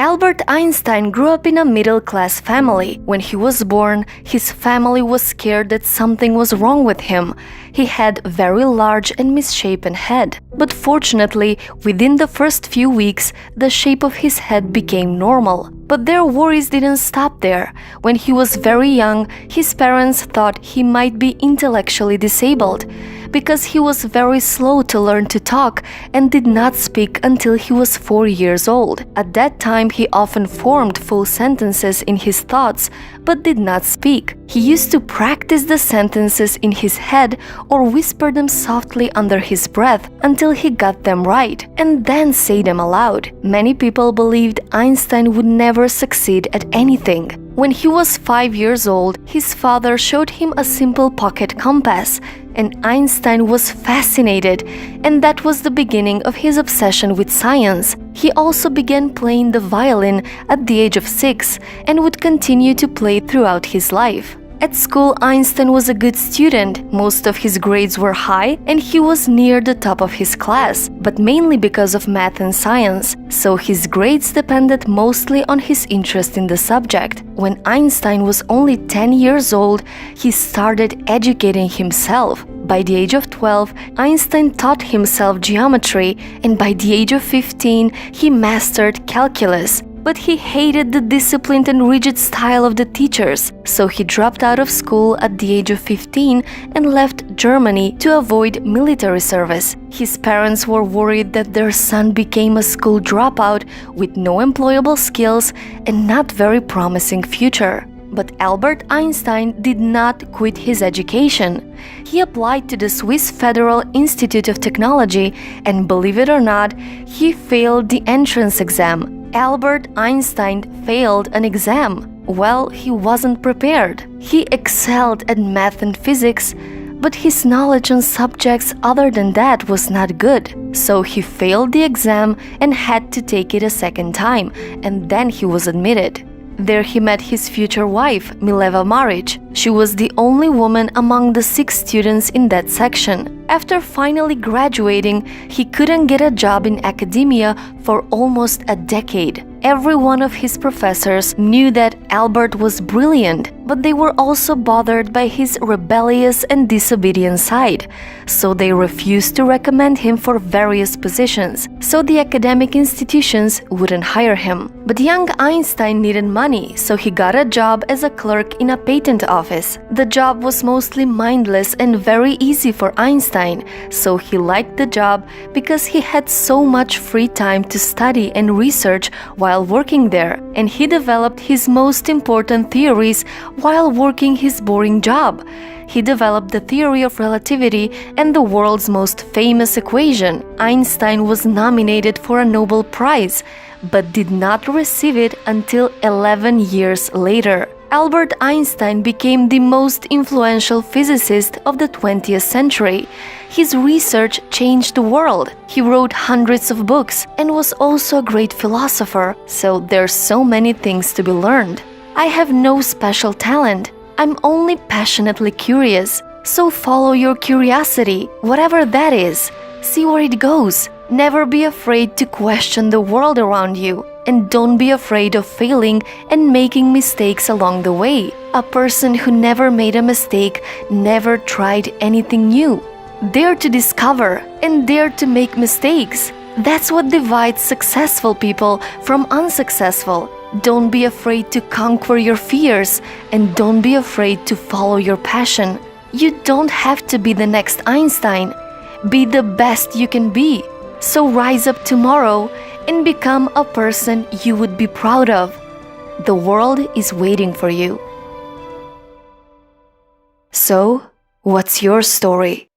Albert Einstein grew up in a middle-class family. When he was born, his family was scared that something was wrong with him. He had a very large and misshapen head. But fortunately, within the first few weeks, the shape of his head became normal. But their worries didn't stop there. When he was very young, his parents thought he might be intellectually disabled, because he was very slow to learn to talk and did not speak until he was 4 years old. At that time, he often formed full sentences in his thoughts, but did not speak. He used to practice the sentences in his head or whisper them softly under his breath until he got them right, and then say them aloud. Many people believed Einstein would never succeed at anything. When he was 5 years old, his father showed him a simple pocket compass, and Einstein was fascinated, and that was the beginning of his obsession with science. He also began playing the violin at the age of 6 and would continue to play throughout his life. At school, Einstein was a good student. Most of his grades were high and he was near the top of his class, but mainly because of math and science, so his grades depended mostly on his interest in the subject. When Einstein was only 10 years old, he started educating himself. By the age of 12, Einstein taught himself geometry, and by the age of 15, he mastered calculus. But he hated the disciplined and rigid style of the teachers, so he dropped out of school at the age of 15 and left Germany to avoid military service. His parents were worried that their son became a school dropout with no employable skills and not very promising future. But Albert Einstein did not quit his education. He applied to the Swiss Federal Institute of Technology, and believe it or not, he failed the entrance exam. Albert Einstein failed an exam. Well, he wasn't prepared. He excelled at math and physics, but his knowledge on subjects other than that was not good. So he failed the exam and had to take it a second time, and then he was admitted. There he met his future wife, Mileva Maric. She was the only woman among the 6 students in that section. After finally graduating, he couldn't get a job in academia for almost a decade. Every one of his professors knew that Albert was brilliant, but they were also bothered by his rebellious and disobedient side, so they refused to recommend him for various positions, so the academic institutions wouldn't hire him. But young Einstein needed money, so he got a job as a clerk in a patent office. The job was mostly mindless and very easy for Einstein, so he liked the job because he had so much free time to study and research while working there, and he developed his most important theories while working his boring job. He developed the theory of relativity and the world's most famous equation. Einstein was nominated for a Nobel Prize, but did not receive it until 11 years later. Albert Einstein became the most influential physicist of the 20th century. His research changed the world. He wrote hundreds of books and was also a great philosopher, so there's so many things to be learned. I have no special talent. I'm only passionately curious. So follow your curiosity, whatever that is. See where it goes. Never be afraid to question the world around you. And don't be afraid of failing and making mistakes along the way. A person who never made a mistake never tried anything new. Dare to discover and dare to make mistakes. That's what divides successful people from unsuccessful. Don't be afraid to conquer your fears, and don't be afraid to follow your passion. You don't have to be the next Einstein. Be the best you can be. So rise up tomorrow and become a person you would be proud of. The world is waiting for you. So, what's your story?